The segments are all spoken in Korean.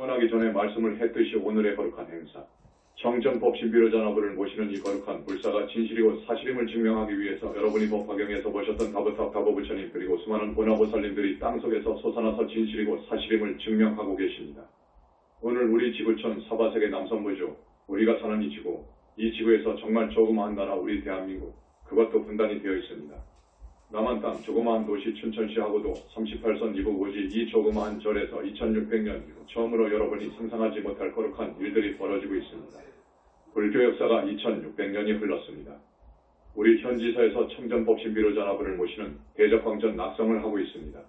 떠나기 전에 말씀을 했듯이 오늘의 거룩한 행사, 청정법 신비로자나부를 모시는 이 거룩한 불사가 진실이고 사실임을 증명하기 위해서 여러분이 법화경에서 보셨던 다부탑 다보부처님 그리고 수많은 보나보살님들이 땅속에서 솟아나서 진실이고 사실임을 증명하고 계십니다. 오늘 우리 지구촌 서바색의 남선부주, 우리가 사는 이 지구, 이 지구에서 정말 조그마한 나라 우리 대한민국, 그것도 분단이 되어 있습니다. 남한 땅 조그마한 도시 춘천시하고도 38선 이북 오지 이 조그마한 절에서 2600년 이후 처음으로 여러분이 상상하지 못할 거룩한 일들이 벌어지고 있습니다. 불교 역사가 2600년이 흘렀습니다. 우리 현지사에서 청정법 신비로자나부를 모시는 대적광전 낙성을 하고 있습니다.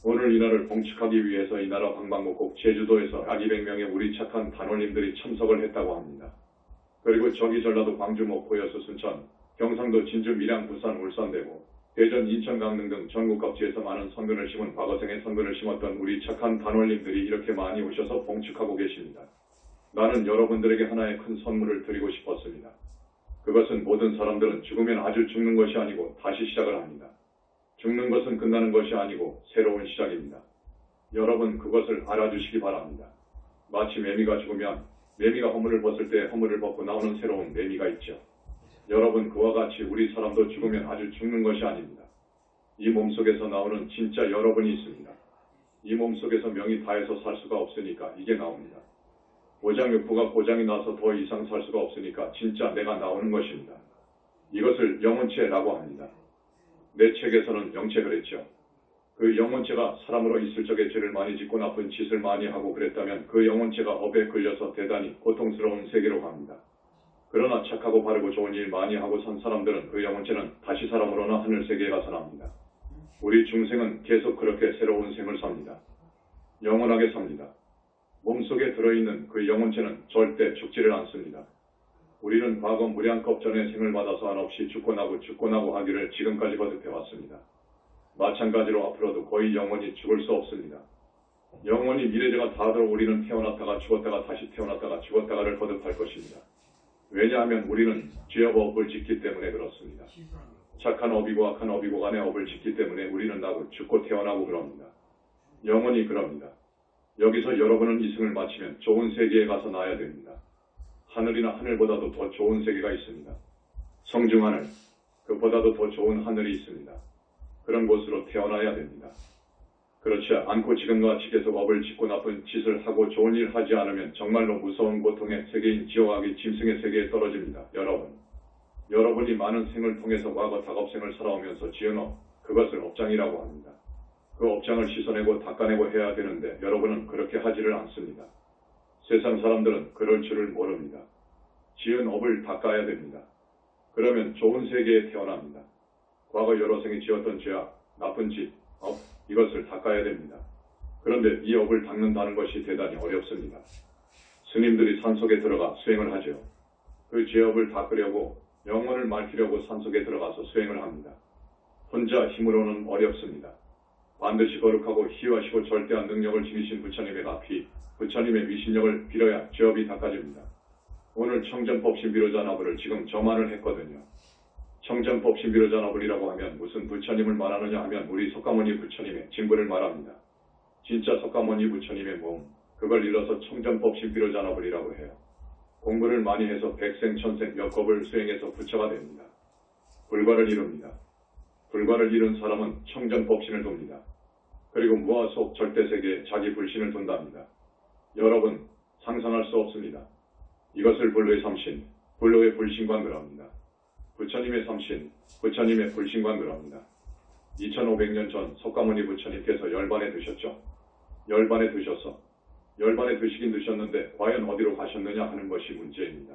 오늘 이날을 봉축하기 위해서 이 나라 방방곡곡 제주도에서 약 200명의 우리 착한 단원님들이 참석을 했다고 합니다. 그리고 저기 전라도 광주 목포 여수 순천, 경상도 진주 밀양 부산 울산 대구, 대전 인천 강릉 등 전국 각지에서 많은 선근을 심은 과거생의 선근을 심었던 우리 착한 단원님들이 이렇게 많이 오셔서 봉축하고 계십니다. 나는 여러분들에게 하나의 큰 선물을 드리고 싶었습니다. 그것은 모든 사람들은 죽으면 아주 죽는 것이 아니고 다시 시작을 합니다. 죽는 것은 끝나는 것이 아니고 새로운 시작입니다. 여러분 그것을 알아주시기 바랍니다. 마치 매미가 죽으면 매미가 허물을 벗을 때 허물을 벗고 나오는 새로운 매미가 있죠. 여러분 그와 같이 우리 사람도 죽으면 아주 죽는 것이 아닙니다. 이 몸속에서 나오는 진짜 여러분이 있습니다. 이 몸속에서 명이 다해서 살 수가 없으니까 이게 나옵니다. 오장육부가 고장이 나서 더 이상 살 수가 없으니까 진짜 내가 나오는 것입니다. 이것을 영혼체라고 합니다. 내 책에서는 영체 그랬죠. 그 영혼체가 사람으로 있을 적에 죄를 많이 짓고 나쁜 짓을 많이 하고 그랬다면 그 영혼체가 업에 끌려서 대단히 고통스러운 세계로 갑니다. 그러나 착하고 바르고 좋은 일 많이 하고 산 사람들은 그 영혼체는 다시 사람으로나 하늘세계에 가서 납니다. 우리 중생은 계속 그렇게 새로운 생을 삽니다. 영원하게 삽니다. 몸속에 들어있는 그 영혼체는 절대 죽지를 않습니다. 우리는 과거 무량겁 전에 생을 받아서 한없이 죽고 나고 하기를 지금까지 거듭해왔습니다. 마찬가지로 앞으로도 거의 영원히 죽을 수 없습니다. 영원히 미래제가 닿도록 우리는 태어났다가 죽었다가 다시 태어났다가 죽었다가를 거듭할 것입니다. 왜냐하면 우리는 죄업 업을 짓기 때문에 그렇습니다. 착한 업이고 악한 업이고 간의 업을 짓기 때문에 우리는 나고 죽고 태어나고 그럽니다. 영원히 그럽니다. 여기서 여러분은 이승을 마치면 좋은 세계에 가서 나야 됩니다. 하늘이나 하늘보다도 더 좋은 세계가 있습니다. 성중하늘, 그보다도 더 좋은 하늘이 있습니다. 그런 곳으로 태어나야 됩니다. 그렇지 않고 지금같이 계속 업을 짓고 나쁜 짓을 하고 좋은 일 하지 않으면 정말로 무서운 고통의 세계인 지옥악이 짐승의 세계에 떨어집니다. 여러분이 많은 생을 통해서 과거 닭업생을 살아오면서 지은 업, 그것을 업장이라고 합니다. 그 업장을 씻어내고 닦아내고 해야 되는데 여러분은 그렇게 하지를 않습니다. 세상 사람들은 그럴 줄을 모릅니다. 지은 업을 닦아야 됩니다. 그러면 좋은 세계에 태어납니다. 과거 여러 생에 지었던 죄악, 나쁜 짓, 업, 이것을 닦아야 됩니다. 그런데 이 업을 닦는다는 것이 대단히 어렵습니다. 스님들이 산속에 들어가 수행을 하죠. 그 죄업을 닦으려고 영혼을 맑히려고 산속에 들어가서 수행을 합니다. 혼자 힘으로는 어렵습니다. 반드시 거룩하고 희화시고 절대한 능력을 지니신 부처님의 가피, 부처님의 위신력을 빌어야 죄업이 닦아집니다. 오늘 청정법 신비로자나부를 지금 저만을 했거든요. 청정법 신비로자나불이라고 하면 무슨 부처님을 말하느냐 하면 우리 석가모니 부처님의 진부를 말합니다. 진짜 석가모니 부처님의 몸, 그걸 일러서 청정법 신비로자나불이라고 해요. 공부를 많이 해서 백생 천생 몇 겁을 수행해서 부처가 됩니다. 불과를 이룹니다. 불과를 이룬 사람은 청정법신을 돕니다. 그리고 무아속 절대세계에 자기 불신을 둔답니다. 여러분 상상할 수 없습니다. 이것을 불로의 삼신, 불로의 불신관 그럽니다. 부처님의 삼신, 부처님의 불신관 그럽니다. 2500년 전 석가모니 부처님께서 열반에 드셨죠. 열반에 드셔서 열반에 드시긴 드셨는데 과연 어디로 가셨느냐 하는 것이 문제입니다.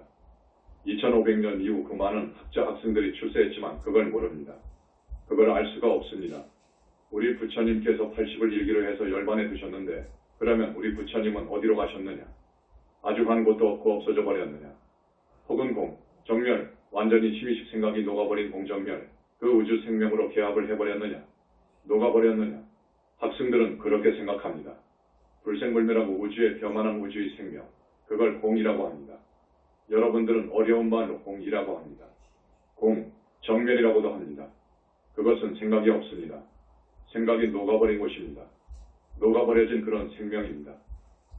2500년 이후 그 많은 학자 학생들이 출세했지만 그걸 모릅니다. 그걸 알 수가 없습니다. 우리 부처님께서 80을 일기로 해서 열반에 드셨는데 그러면 우리 부처님은 어디로 가셨느냐? 아주 간 곳도 없고 없어져 버렸느냐? 혹은 공, 정멸, 완전히 심의식 생각이 녹아버린 공정멸, 그 우주 생명으로 개합을 해버렸느냐? 녹아버렸느냐? 학생들은 그렇게 생각합니다. 불생불멸하고 우주의 변만한 우주의 생명, 그걸 공이라고 합니다. 여러분들은 어려운 말로 공이라고 합니다. 공, 정멸이라고도 합니다. 그것은 생각이 없습니다. 생각이 녹아버린 곳입니다. 녹아버려진 그런 생명입니다.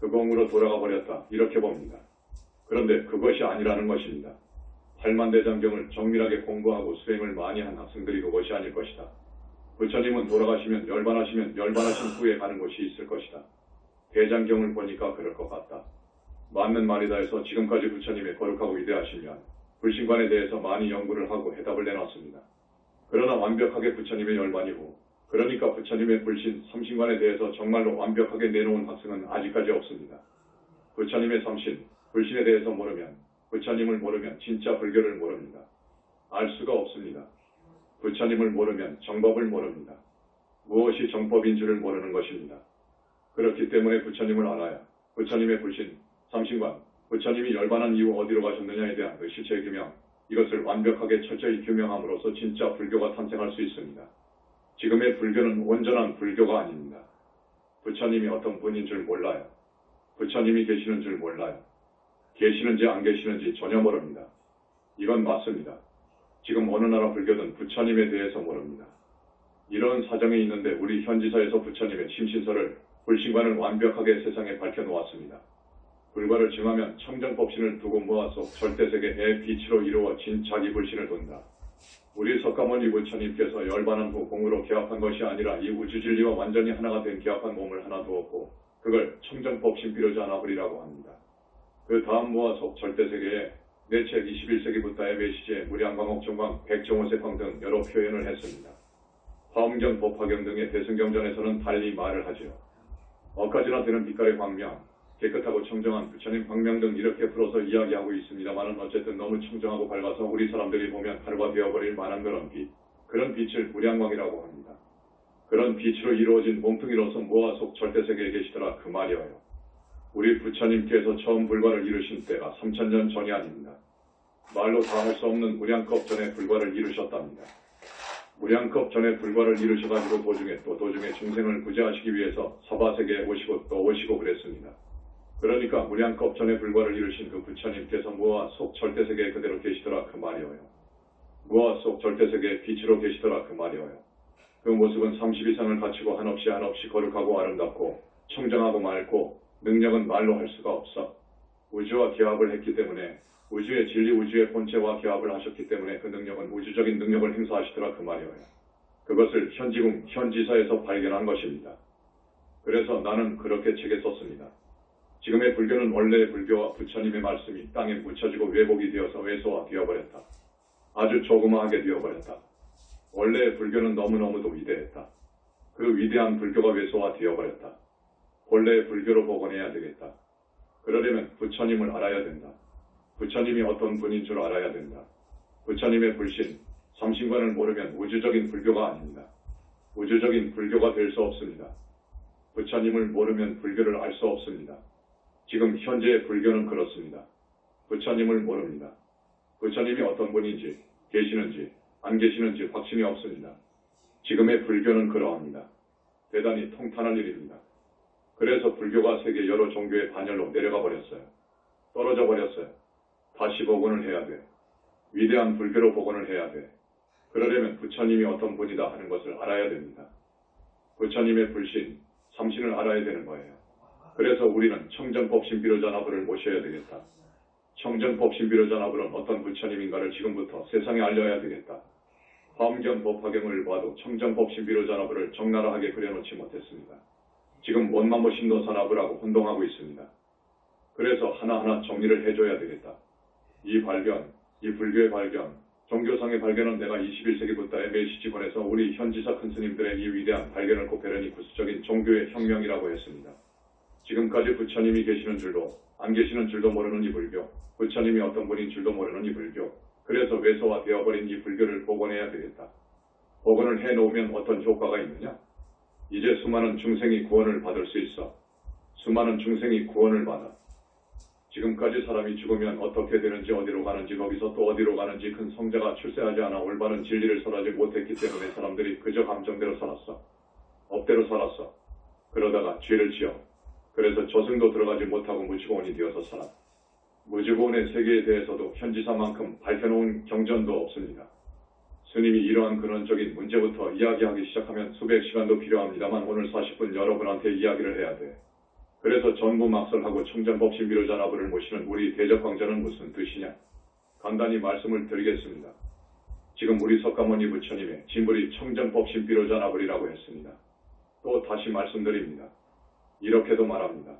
그 공으로 돌아가 버렸다. 이렇게 봅니다. 그런데 그것이 아니라는 것입니다. 팔만대장경을 정밀하게 공부하고 수행을 많이 한 학생들이 그것이 아닐 것이다. 부처님은 돌아가시면 열반하신 후에 가는 곳이 있을 것이다. 대장경을 보니까 그럴 것 같다. 맞는 말이다 해서 지금까지 부처님의 거룩하고 위대하시면 불신관에 대해서 많이 연구를 하고 해답을 내놨습니다. 그러나 완벽하게 부처님의 열반이고 그러니까 부처님의 불신, 삼신관에 대해서 정말로 완벽하게 내놓은 학생은 아직까지 없습니다. 부처님의 삼신, 불신에 대해서 모르면 부처님을 모르면 진짜 불교를 모릅니다. 알 수가 없습니다. 부처님을 모르면 정법을 모릅니다. 무엇이 정법인 줄을 모르는 것입니다. 그렇기 때문에 부처님을 알아야 부처님의 불신, 삼신관, 부처님이 열반한 이후 어디로 가셨느냐에 대한 그 실체 규명, 이것을 완벽하게 철저히 규명함으로써 진짜 불교가 탄생할 수 있습니다. 지금의 불교는 온전한 불교가 아닙니다. 부처님이 어떤 분인 줄 몰라요. 부처님이 계시는 줄 몰라요. 계시는지 안 계시는지 전혀 모릅니다. 이건 맞습니다. 지금 어느 나라 불교든 부처님에 대해서 모릅니다. 이런 사정이 있는데 우리 현지사에서 부처님의 심신서를, 불신관을 완벽하게 세상에 밝혀놓았습니다. 불과를 증하면 청정법신을 두고 모아서 절대세계의 빛으로 이루어진 자기 불신을 돈다. 우리 석가모니 부처님께서 열반한 후 공으로 개합한 것이 아니라 이 우주진리와 완전히 하나가 된 개합한 몸을 하나 두었고 그걸 청정법신 비로자 나불이라고 합니다. 그 다음 모아서 절대세계에 내 책 21세기 부다의 메시지에 무량광옥 정광, 백종원세광 등 여러 표현을 했습니다. 화엄경, 법화경 등의 대승경전에서는 달리 말을 하지요. 억까지나 되는 빛깔의 광명, 깨끗하고 청정한 부처님 광명 등 이렇게 풀어서 이야기하고 있습니다만은 어쨌든 너무 청정하고 밝아서 우리 사람들이 보면 하루가 되어버릴 만한 그런 빛, 그런 빛을 무량광이라고 합니다. 그런 빛으로 이루어진 몸뚱이로서 무아 속 절대세계에 계시더라 그 말이어요. 우리 부처님께서 처음 불과를 이루신 때가 3000년 전이 아닙니다. 말로 다 할 수 없는 무량겁 전에 불과를 이루셨답니다. 무량겁 전에 불과를 이루셔가지고 도중에 중생을 구제하시기 위해서 사바세계에 오시고 또 오시고 그랬습니다. 그러니까 무량겁 전에 불과를 이루신 그 부처님께서 무아 속 절대세계에 그대로 계시더라 그 말이어요. 무아 속 절대세계에 빛으로 계시더라 그 말이어요. 그 모습은 30이상을 갖추고 한없이 거룩하고 아름답고 청정하고 맑고 능력은 말로 할 수가 없어. 우주와 개합을 했기 때문에 우주의 진리, 우주의 본체와 개합을 하셨기 때문에 그 능력은 우주적인 능력을 행사하시더라 그 말이어요. 그것을 현지궁, 현지사에서 발견한 것입니다. 그래서 나는 그렇게 책에 썼습니다. 지금의 불교는 원래의 불교와 부처님의 말씀이 땅에 묻혀지고 왜곡이 되어서 왜소화되어버렸다. 아주 조그마하게 되어버렸다. 원래의 불교는 너무너무도 위대했다. 그 위대한 불교가 왜소화되어버렸다. 본래의 불교로 복원해야 되겠다. 그러려면 부처님을 알아야 된다. 부처님이 어떤 분인 줄 알아야 된다. 부처님의 불신, 삼신관을 모르면 우주적인 불교가 아닙니다. 우주적인 불교가 될 수 없습니다. 부처님을 모르면 불교를 알 수 없습니다. 지금 현재의 불교는 그렇습니다. 부처님을 모릅니다. 부처님이 어떤 분인지, 계시는지, 안 계시는지 확신이 없습니다. 지금의 불교는 그러합니다. 대단히 통탄할 일입니다. 그래서 불교가 세계 여러 종교의 반열로 내려가 버렸어요. 떨어져 버렸어요. 다시 복원을 해야 돼. 위대한 불교로 복원을 해야 돼. 그러려면 부처님이 어떤 분이다 하는 것을 알아야 됩니다. 부처님의 불신, 삼신을 알아야 되는 거예요. 그래서 우리는 청정법신 비로자나불을 모셔야 되겠다. 청정법신 비로자나불은 어떤 부처님인가를 지금부터 세상에 알려야 되겠다. 화엄경, 법화경을 봐도 청정법신 비로자나불을 적나라하게 그려놓지 못했습니다. 지금 원만보 신도사나불하고 혼동하고 있습니다. 그래서 하나하나 정리를 해줘야 되겠다. 이 발견, 이 불교의 발견, 종교상의 발견은 내가 21세기 부다의 메시지권에서 우리 현지사 큰 스님들의 이 위대한 발견을 고페르니 구스적인 종교의 혁명이라고 했습니다. 지금까지 부처님이 계시는 줄도 안 계시는 줄도 모르는 이 불교, 부처님이 어떤 분인 줄도 모르는 이 불교, 그래서 왜소화되어버린 이 불교를 복원해야 되겠다. 복원을 해놓으면 어떤 효과가 있느냐? 이제 수많은 중생이 구원을 받을 수 있어. 수많은 중생이 구원을 받아. 지금까지 사람이 죽으면 어떻게 되는지 어디로 가는지 거기서 또 어디로 가는지 큰 성자가 출세하지 않아 올바른 진리를 설하지 못했기 때문에 사람들이 그저 감정대로 살았어. 업대로 살았어. 그러다가 죄를 지어. 그래서 저승도 들어가지 못하고 무지고원이 되어서 살아. 무지고원의 세계에 대해서도 현지사만큼 밝혀놓은 경전도 없습니다. 스님이 이러한 근원적인 문제부터 이야기하기 시작하면 수백 시간도 필요합니다만 오늘 40분 여러분한테 이야기를 해야 돼. 그래서 전부 막설하고 청정법신비로자나불을 모시는 우리 대적광전은 무슨 뜻이냐? 간단히 말씀을 드리겠습니다. 지금 우리 석가모니 부처님의 진불이 청정법신비로자나불이라고 했습니다. 또 다시 말씀드립니다. 이렇게도 말합니다.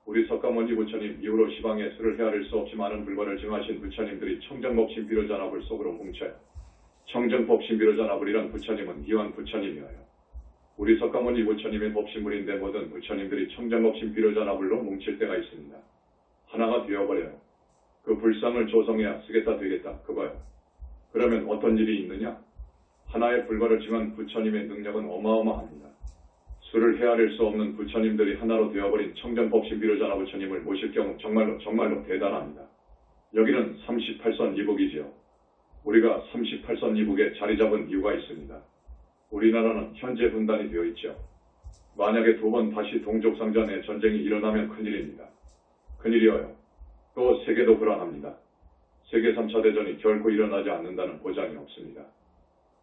우리 석가모니 부처님 이후로 시방에 수를 헤아릴 수 없이 많은 불과를 증하신 부처님들이 청정법신비로자나불 속으로 뭉쳐요. 청정법신비로자나불이란 부처님은 이완 부처님이어요. 우리 석가모니 부처님의 법신물인데 모든 부처님들이 청정법신비로자나불로 뭉칠 때가 있습니다. 하나가 되어버려요. 그 불상을 조성해야 쓰겠다 되겠다 그거요. 그러면 어떤 일이 있느냐? 하나의 불과를 증한 부처님의 능력은 어마어마합니다. 수를 헤아릴 수 없는 부처님들이 하나로 되어버린 청정법신비로자나 부처님을 모실 경우 정말로 대단합니다. 여기는 38선 이북이지요. 우리가 38선 이북에 자리 잡은 이유가 있습니다. 우리나라는 현재 분단이 되어 있죠. 만약에 두 번 다시 동족상자 내 전쟁이 일어나면 큰일입니다. 큰일이어요. 또 세계도 불안합니다. 세계 3차 대전이 결코 일어나지 않는다는 보장이 없습니다.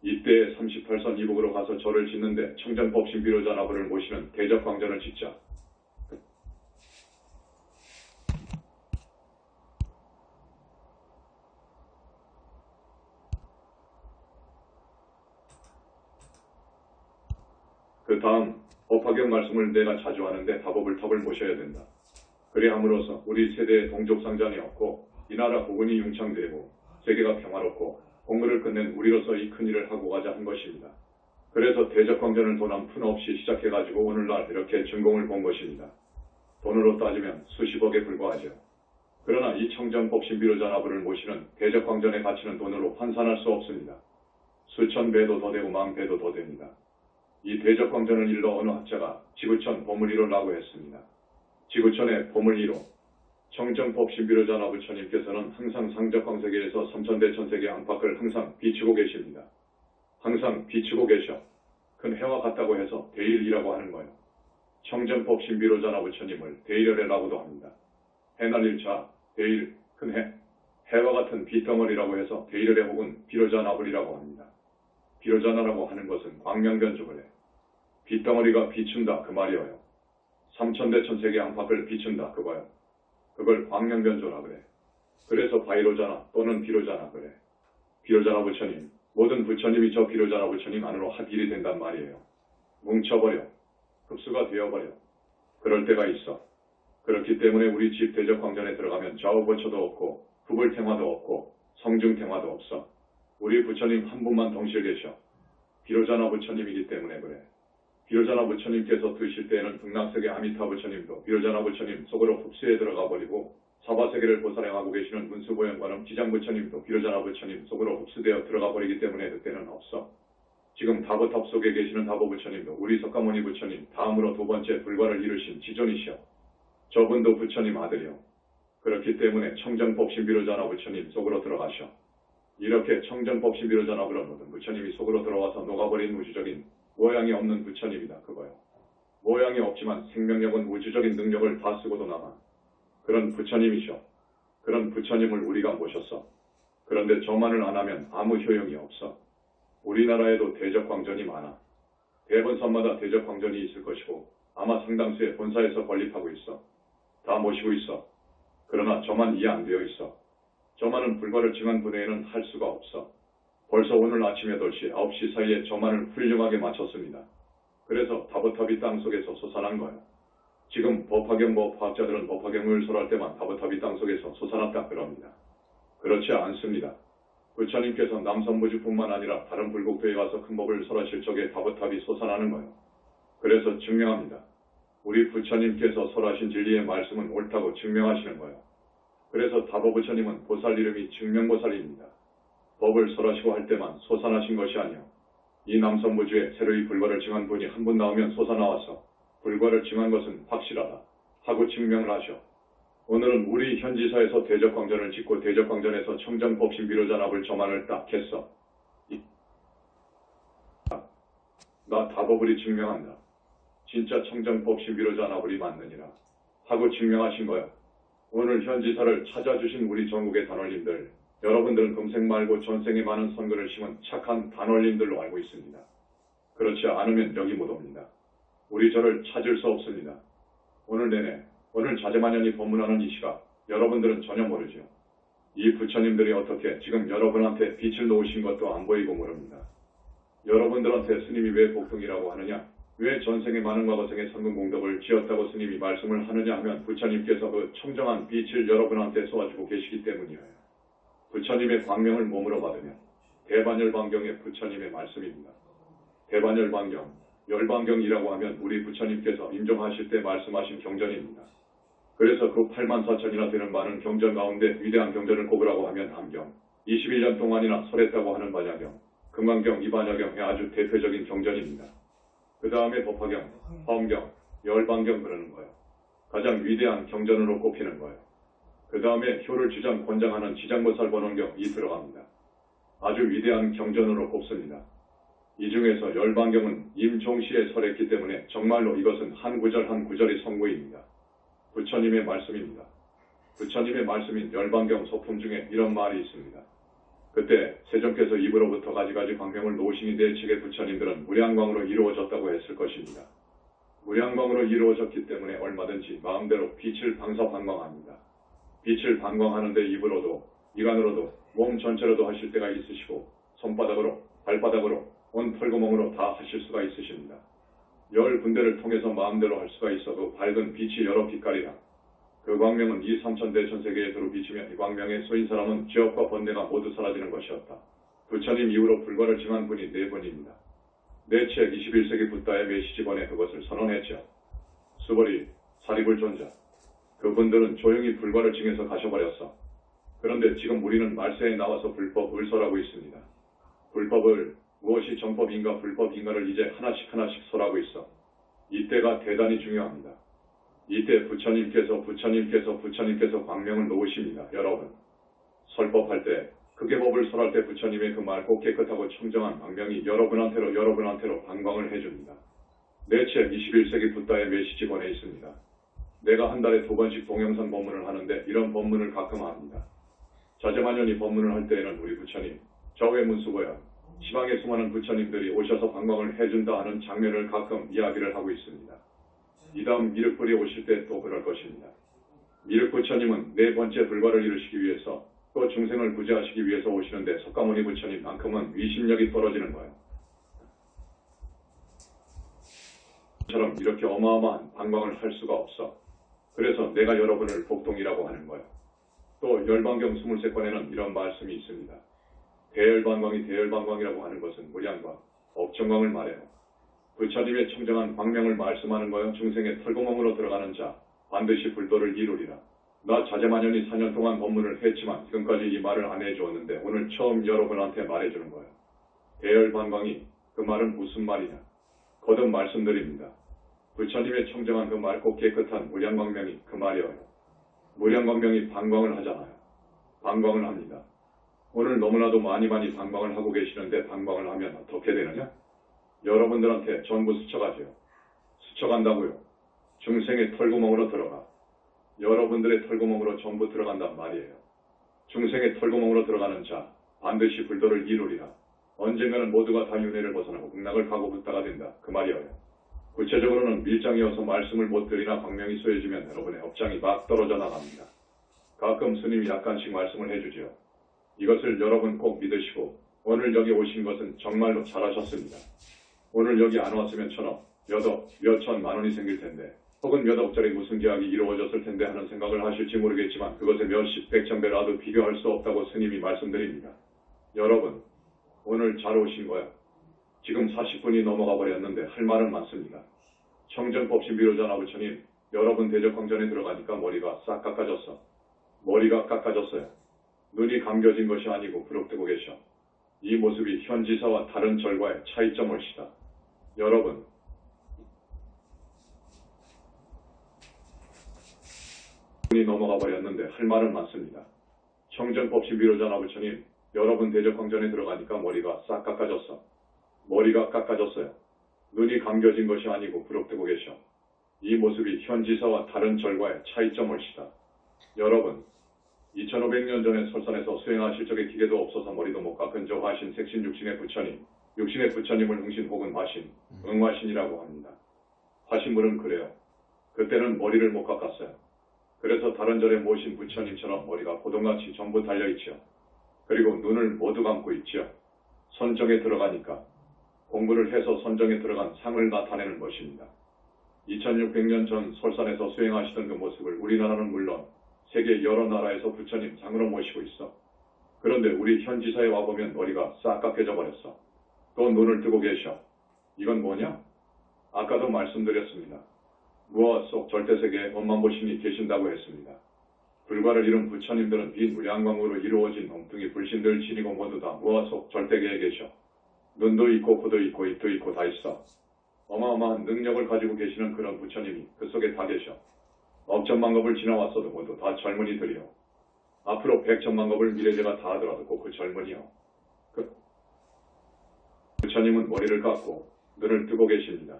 이때에 38선 이북으로 가서 절을 짓는데 청정법신비로자나불을 모시는 대적광전을 짓자. 그 다음 법화경 말씀을 내가 자주 하는데 다법을 모셔야 된다. 그래 함으로써 우리 세대의 동족상잔이 없고 이 나라 국운이 융창되고 세계가 평화롭고 공부를 끝낸 우리로서 이 큰일을 하고 가자 한 것입니다. 그래서 대적광전을 돈 한 푼 없이 시작해가지고 오늘날 이렇게 준공을 본 것입니다. 돈으로 따지면 수십억에 불과하죠. 그러나 이 청정법신비로자나불을 모시는 대적광전의 가치는 돈으로 환산할 수 없습니다. 수천 배도 더 되고 만 배도 더 됩니다. 이 대적광전을 일러 어느 학자가 지구촌 보물이로라고 했습니다. 지구촌의 보물이로 청정법신비로자나 부처님께서는 항상 상적광세계에서 삼천대천세계 안팎을 항상 비추고 계십니다. 항상 비추고 계셔. 큰 해와 같다고 해서 대일이라고 하는 거예요. 청정법신비로자나 부처님을 대일열애라고도 합니다. 해날일자, 대일, 큰 해, 해와 같은 빗덩어리라고 해서 대일열애 혹은 비로자나불이라고 합니다. 비로자나라고 하는 것은 광명변조를 해. 빗덩어리가 비춘다 그 말이에요. 삼천대천세계 안팎을 비춘다 그거요. 그걸 광명변조라 그래. 그래서 바이로자나 또는 비로자나 그래. 비로자나 부처님, 모든 부처님이 저 비로자나 부처님 안으로 합일이 된단 말이에요. 뭉쳐버려. 흡수가 되어버려. 그럴 때가 있어. 그렇기 때문에 우리 집 대적광전에 들어가면 좌우보처도 없고 후불탱화도 없고 성중탱화도 없어. 우리 부처님 한 분만 동시에 계셔. 비로자나 부처님이기 때문에 그래. 비로자나 부처님께서 드실 때에는 극락세계 아미타 부처님도 비로자나 부처님 속으로 흡수해 들어가 버리고 사바세계를 보살행하고 계시는 문수보현관음 지장 부처님도 비로자나 부처님 속으로 흡수되어 들어가 버리기 때문에 그때는 없어. 지금 다보탑 속에 계시는 다보 부처님도 우리 석가모니 부처님 다음으로 두 번째 불과를 이루신 지존이시여. 저분도 부처님 아들이요. 그렇기 때문에 청정법신비로자나 부처님 속으로 들어가셔. 이렇게 청정법신비로자나불은 모든 부처님이 속으로 들어와서 녹아버린 우주적인 모양이 없는 부처님이다 그거요. 모양이 없지만 생명력은 우주적인 능력을 다 쓰고도 남아. 그런 부처님이셔. 그런 부처님을 우리가 모셨어. 그런데 저만을 안 하면 아무 효용이 없어. 우리나라에도 대적광전이 많아. 대본선마다 대적광전이 있을 것이고 아마 상당수의 본사에서 건립하고 있어. 다 모시고 있어. 그러나 저만 이해 안 되어 있어. 저만은 불과를 증한 분에는 할 수가 없어. 벌써 오늘 아침 8시, 9시 사이에 저만을 훌륭하게 마쳤습니다. 그래서 다보탑이 땅속에서 솟아난 거예요. 지금 법화경 법화학자들은 법화경을 설할 때만 다보탑이 땅속에서 솟아났다 그럽니다. 그렇지 않습니다. 부처님께서 남선부주뿐만 아니라 다른 불국토에 가서 큰 법을 설하실 적에 다보탑이 솟아나는 거예요. 그래서 증명합니다. 우리 부처님께서 설하신 진리의 말씀은 옳다고 증명하시는 거예요. 그래서 다보부처님은 보살 이름이 증명보살입니다. 법을 설하시고 할 때만 솟아나신 것이 아니요. 이 남선부주에 새로이 불과를 증한 분이 한 분 나오면 솟아나와서 불과를 증한 것은 확실하다 하고 증명을 하셔. 오늘은 우리 현지사에서 대적광전을 짓고 대적광전에서 청정법신비로자나불 저만을 딱 했어. 나 다법을이 증명한다. 진짜 청정법신비로자나불이 맞느니라 하고 증명하신 거야. 오늘 현지사를 찾아주신 우리 전국의 단원님들, 여러분들은 금생 말고 전생에 많은 선근을 심은 착한 단원님들로 알고 있습니다. 그렇지 않으면 여기 못 옵니다. 우리 절을 찾을 수 없습니다. 오늘 내내, 오늘 자제만연히 법문하는 이 시각, 여러분들은 전혀 모르죠. 이 부처님들이 어떻게 지금 여러분한테 빛을 놓으신 것도 안 보이고 모릅니다. 여러분들한테 스님이 왜 복등이라고 하느냐, 왜 전생에 많은 과거생의 성금 공덕을 지었다고 스님이 말씀을 하느냐 하면 부처님께서 그 청정한 빛을 여러분한테 쏘아주고 계시기 때문이에요. 부처님의 광명을 몸으로 받으면 대반열반경의 부처님의 말씀입니다. 대반열반경, 열반경이라고 하면 우리 부처님께서 임종하실 때 말씀하신 경전입니다. 그래서 그 84,000이나 되는 많은 경전 가운데 위대한 경전을 꼽으라고 하면 함경, 21년 동안이나 설했다고 하는 반야경, 금강경, 이반야경의 아주 대표적인 경전입니다. 그 다음에 법화경, 화엄경, 열반경 그러는 거예요. 가장 위대한 경전으로 꼽히는 거예요. 그 다음에 효를 주장 권장하는 지장보살 번원경이 들어갑니다. 아주 위대한 경전으로 꼽습니다. 이 중에서 열반경은 임종시에 설했기 때문에 정말로 이것은 한 구절 한 구절이 성구입니다. 부처님의 말씀입니다. 부처님의 말씀인 열반경 소품 중에 이런 말이 있습니다. 그때 세종께서 입으로부터 가지가지 광명을 놓으시니 내 측의 부처님들은 무량광으로 이루어졌다고 했을 것입니다. 무량광으로 이루어졌기 때문에 얼마든지 마음대로 빛을 방사방광합니다. 빛을 방광하는데 입으로도 이간으로도 몸 전체로도 하실 때가 있으시고 손바닥으로 발바닥으로 온 털구멍으로 다 하실 수가 있으십니다. 열 군데를 통해서 마음대로 할 수가 있어 그 밝은 빛이 여러 빛깔이라. 그 광명은 이 삼천대천세계에 두루 비추며 이 광명에 쏘인 사람은 죄업과 번뇌가 모두 사라지는 것이었다. 부처님 이후로 불과를 증한 분이 네 분입니다. 내 책 21세기 붓다의 메시지본에 그것을 선언했죠. 수보리, 사리불 존자. 그분들은 조용히 불과를 증해서 가셔버렸어. 그런데 지금 우리는 말세에 나와서 불법을 설하고 있습니다. 불법을 무엇이 정법인가 불법인가를 이제 하나씩 설하고 있어. 이때가 대단히 중요합니다. 이때 부처님께서 광명을 놓으십니다. 여러분. 설법할 때, 극계법을 설할 때 부처님의 그 맑고 깨끗하고 청정한 광명이 여러분한테로 방광을 해줍니다. 내 책 21세기 붓다의 메시지본에 있습니다. 내가 한 달에 2번씩 동영상 법문을 하는데 이런 법문을 가끔 합니다. 자제만연히 법문을 할 때에는 우리 부처님, 좌우의 문수고요. 시방의 수많은 부처님들이 오셔서 방광을 해준다 하는 장면을 가끔 이야기를 하고 있습니다. 이 다음 미륵불이 오실 때 또 그럴 것입니다. 미륵부처님은 네 번째 불과를 이루시기 위해서 또 중생을 구제하시기 위해서 오시는데 석가모니 부처님만큼은 위신력이 떨어지는 거예요. 처럼 이렇게 어마어마한 방광을 할 수가 없어. 그래서 내가 여러분을 복동이라고 하는 거예요. 또 열반경 23권에는 이런 말씀이 있습니다. 대열반광이라고 하는 것은 무량광, 업정광을 말해요. 부처님의 청정한 광명을 말씀하는 거요. 중생의 털구멍으로 들어가는 자 반드시 불도를 이루리라. 나 자제만연히 4년 동안 법문을 했지만 지금까지 이 말을 안 해주었는데 오늘 처음 여러분한테 말해주는 거예요. 대열반광이 그 말은 무슨 말이냐. 거듭 말씀드립니다. 부처님의 청정한 그 맑고 깨끗한 무량광명이 그 말이에요. 무량광명이 방광을 하잖아요. 방광을 합니다. 오늘 너무나도 많이 방광을 하고 계시는데 방광을 하면 어떻게 되느냐? 여러분들한테 전부 스쳐가죠. 스쳐간다고요. 중생의 털구멍으로 들어가. 여러분들의 털구멍으로 전부 들어간단 말이에요. 중생의 털구멍으로 들어가는 자 반드시 불도를 이루리라. 언젠가는 모두가 다 윤회를 벗어나고 극락을 가고 붓다가 된다. 그 말이에요. 구체적으로는 밀장이어서 말씀을 못 드리나 광명이 쏘여지면 여러분의 업장이 막 떨어져 나갑니다. 가끔 스님이 약간씩 말씀을 해주죠. 이것을 여러분 꼭 믿으시고 오늘 여기 오신 것은 정말로 잘하셨습니다. 오늘 여기 안 왔으면 천억, 몇억, 몇천만 원이 생길 텐데 혹은 몇 억짜리 무슨 계약이 이루어졌을 텐데 하는 생각을 하실지 모르겠지만 그것에 몇십 백천배라도 비교할 수 없다고 스님이 말씀드립니다. 여러분, 오늘 잘 오신 거야. 지금 40분이 넘어가 버렸는데 할 말은 많습니다. 청정법 신비로자나 부처님, 여러분 대적광전에 들어가니까 머리가 싹 깎아졌어. 머리가 깎아졌어요. 눈이 감겨진 것이 아니고 부릅뜨고 계셔. 이 모습이 현지사와 다른 절과의 차이점을 시다. 여러분, 분이 넘어가 버렸는데 할 말은 많습니다. 청정법 신비로자나 부처님, 여러분 대적광전에 들어가니까 머리가 싹 깎아졌어. 머리가 깎아졌어요. 눈이 감겨진 것이 아니고 부릅뜨고 계셔. 이 모습이 현지사와 다른 절과의 차이점을 시다. 여러분, 2500년 전에 설산에서 수행하실 적에 기계도 없어서 머리도 못 깎은 저 화신 색신 육신의 부처님, 육신의 부처님을 응신 혹은 화신, 응화신이라고 합니다. 화신물은 그래요. 그때는 머리를 못 깎았어요. 그래서 다른 절에 모신 부처님처럼 머리가 고동같이 전부 달려있지요. 그리고 눈을 모두 감고 있지요. 선정에 들어가니까 공부를 해서 선정에 들어간 상을 나타내는 것입니다. 2600년 전 설산에서 수행하시던 그 모습을 우리나라는 물론 세계 여러 나라에서 부처님 상으로 모시고 있어. 그런데 우리 현지사에 와보면 머리가 싹 깎여져 버렸어. 또 눈을 뜨고 계셔. 이건 뭐냐? 아까도 말씀드렸습니다. 무아 속 절대세계에 원만보신이 계신다고 했습니다. 불과를 이룬 부처님들은 비무량광으로 이루어진 엉뚱이 불신들 지니고 모두 다 무아 속 절대계에 계셔. 눈도 있고 코도 있고 입도 있고 다 있어. 어마어마한 능력을 가지고 계시는 그런 부처님이 그 속에 다 계셔. 억천만 겁을 지나왔어도 모두 다 젊은이들이요. 앞으로 백천만 겁을 미래제가 다 하더라도 꼭 그 젊은이요. 부처님은 머리를 깎고 눈을 뜨고 계십니다.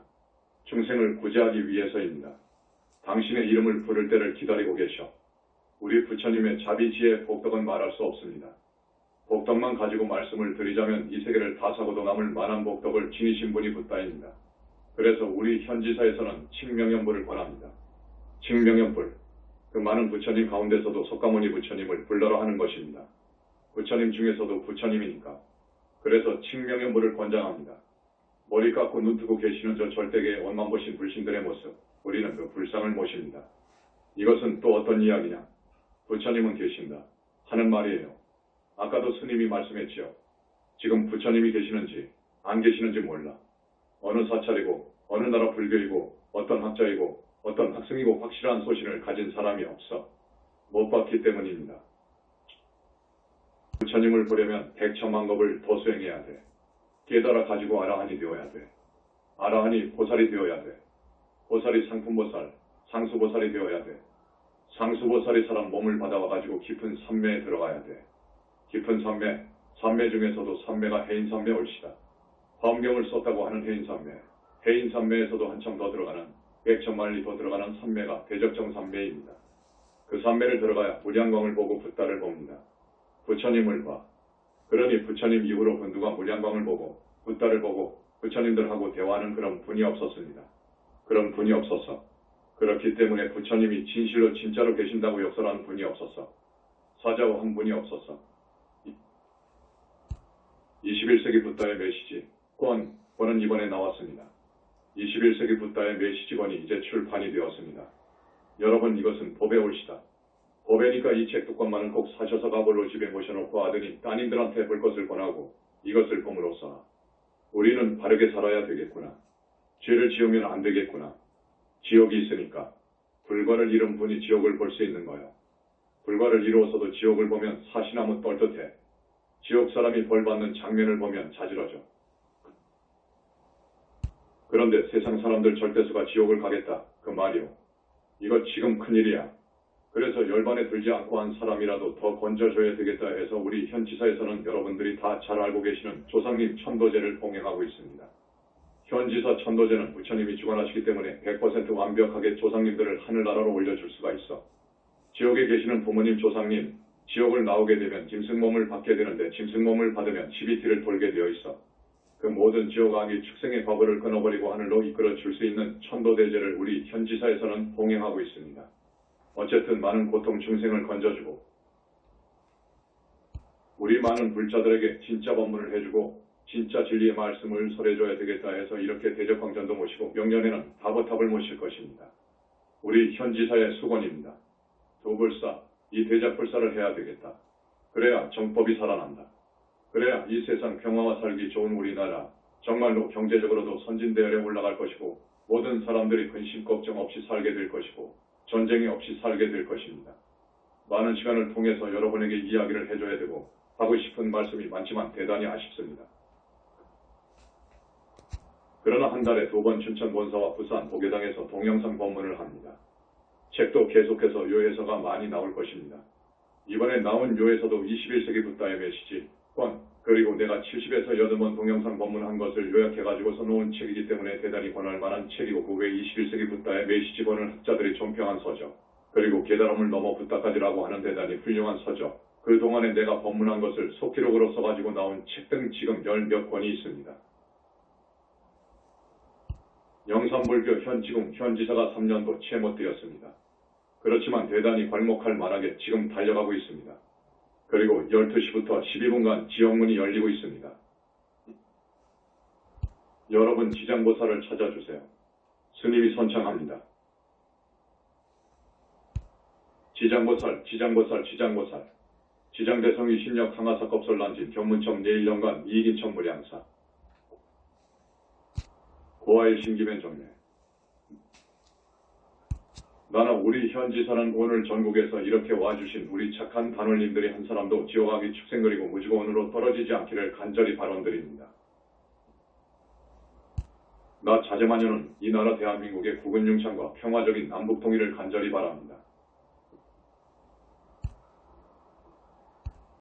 중생을 구제하기 위해서입니다. 당신의 이름을 부를 때를 기다리고 계셔. 우리 부처님의 자비지혜 복덕은 말할 수 없습니다. 복덕만 가지고 말씀을 드리자면 이 세계를 다 사고도 남을 만한 복덕을 지니신 분이 붓다입니다. 그래서 우리 현지사에서는 칭명연불을 권합니다. 칭명연불, 그 많은 부처님 가운데서도 석가모니 부처님을 불러라 하는 것입니다. 부처님 중에서도 부처님이니까. 그래서 칭명연불을 권장합니다. 머리 깎고 눈 뜨고 계시는 저 절대계의 원만보신 불신들의 모습, 우리는 그 불상을 모십니다. 이것은 또 어떤 이야기냐? 부처님은 계신다 하는 말이에요. 아까도 스님이 말씀했지요. 지금 부처님이 계시는지 안 계시는지 몰라. 어느 사찰이고 어느 나라 불교이고 어떤 학자이고 어떤 학생이고 확실한 소신을 가진 사람이 없어. 못 봤기 때문입니다. 부처님을 보려면 백천만 겁을 더 수행해야 돼. 깨달아 가지고 아라한이 되어야 돼. 아라한이 보살이 되어야 돼. 보살이 상품보살, 상수보살이 되어야 돼. 상수보살이 사람 몸을 받아와가지고 깊은 삼매에 들어가야 돼. 깊은 삼매, 삼매 중에서도 삼매가 해인삼매 올시다. 화엄경을 썼다고 하는 해인삼매, 해인삼매에서도 한참 더 들어가는 백천만리 더 들어가는 삼매가 대적정삼매입니다. 그 삼매를 들어가야 무량광을 보고 붓다를 봅니다. 부처님을 봐. 그러니 부처님 이후로 그 누가 무량광을 보고 붓다를 보고 부처님들하고 대화하는 그런 분이 없었습니다. 그런 분이 없었어. 그렇기 때문에 부처님이 진실로 진짜로 계신다고 역설하는 분이 없었어. 사자와 한 분이 없었어. 21세기 붓다의 메시지 권은 이번에 나왔습니다. 21세기 붓다의 메시지 권이 이제 출판이 되었습니다. 여러분, 이것은 법의 올시다. 법에니까 이 책 두 권만은 꼭 사셔서 가볼로 집에 모셔놓고 아드님 따님들한테 볼 것을 권하고 이것을 봄으로써 우리는 바르게 살아야 되겠구나. 죄를 지으면 안 되겠구나. 지옥이 있으니까 불과를 이룬 분이 지옥을 볼 수 있는 거예요. 불과를 이루어서도 지옥을 보면 사시나무 떨듯해. 지옥 사람이 벌받는 장면을 보면 자지러져. 그런데 세상 사람들 절대수가 지옥을 가겠다. 그 말이요. 이거 지금 큰일이야. 그래서 열반에 들지 않고 한 사람이라도 더 건져줘야 되겠다 해서 우리 현지사에서는 여러분들이 다 잘 알고 계시는 조상님 천도제를 봉행하고 있습니다. 현지사 천도제는 부처님이 주관하시기 때문에 100% 완벽하게 조상님들을 하늘나라로 올려줄 수가 있어. 지옥에 계시는 부모님 조상님, 지옥을 나오게 되면 짐승몸을 받게 되는데 짐승몸을 받으면 12티를 돌게 되어 있어. 그 모든 지옥 악의 축생의 과거를 끊어버리고 하늘로 이끌어 줄 수 있는 천도대제를 우리 현지사에서는 봉행하고 있습니다. 어쨌든 많은 고통 중생을 건져주고 우리 많은 불자들에게 진짜 법문을 해주고 진짜 진리의 말씀을 설해줘야 되겠다 해서 이렇게 대적광전도 모시고 명년에는 다보탑을 모실 것입니다. 우리 현지사의 수건입니다. 도불사, 이 대작불사를 해야 되겠다. 그래야 정법이 살아난다. 그래야 이 세상 평화와 살기 좋은 우리나라 정말로 경제적으로도 선진대열에 올라갈 것이고 모든 사람들이 근심 걱정 없이 살게 될 것이고 전쟁이 없이 살게 될 것입니다. 많은 시간을 통해서 여러분에게 이야기를 해줘야 되고 하고 싶은 말씀이 많지만 대단히 아쉽습니다. 그러나 한 달에 2번 춘천 본사와 부산 보계당에서 동영상 법문을 합니다. 책도 계속해서 요해서가 많이 나올 것입니다. 이번에 나온 요해서도 21세기 붓다의 메시지 그리고 내가 70에서 8번 동영상 법문한 것을 요약해가지고서 놓은 책이기 때문에 대단히 권할 만한 책이고 그 외 21세기 붓다의 메시지 권을 학자들이 존평한 서적 그리고 깨달음을 넘어 붓다까지라고 하는 대단히 훌륭한 서적 그동안에 내가 법문한 것을 속기록으로 써가지고 나온 책 등 지금 10몇 권이 있습니다. 영산불교 현지궁 현지사가 3년도 채 못 되었습니다. 그렇지만 대단히 괄목할 만하게 지금 달려가고 있습니다. 그리고 12시부터 12분간 지역문이 열리고 있습니다. 여러분 지장보살을 찾아주세요. 스님이 선창합니다. 지장보살, 지장보살, 지장보살. 지장대성이 신력 상하사겁설란진 견문첨 내일연간 이익인천 무량사. 고아의 신기면 정례. 나는 우리 현지사는 오늘 전국에서 이렇게 와주신 우리 착한 단원님들이 한 사람도 지옥악이 축생 그리고 무지고원으로 떨어지지 않기를 간절히 발언드립니다. 나 자제마녀는 이 나라 대한민국의 국은융창과 평화적인 남북통일을 간절히 바랍니다.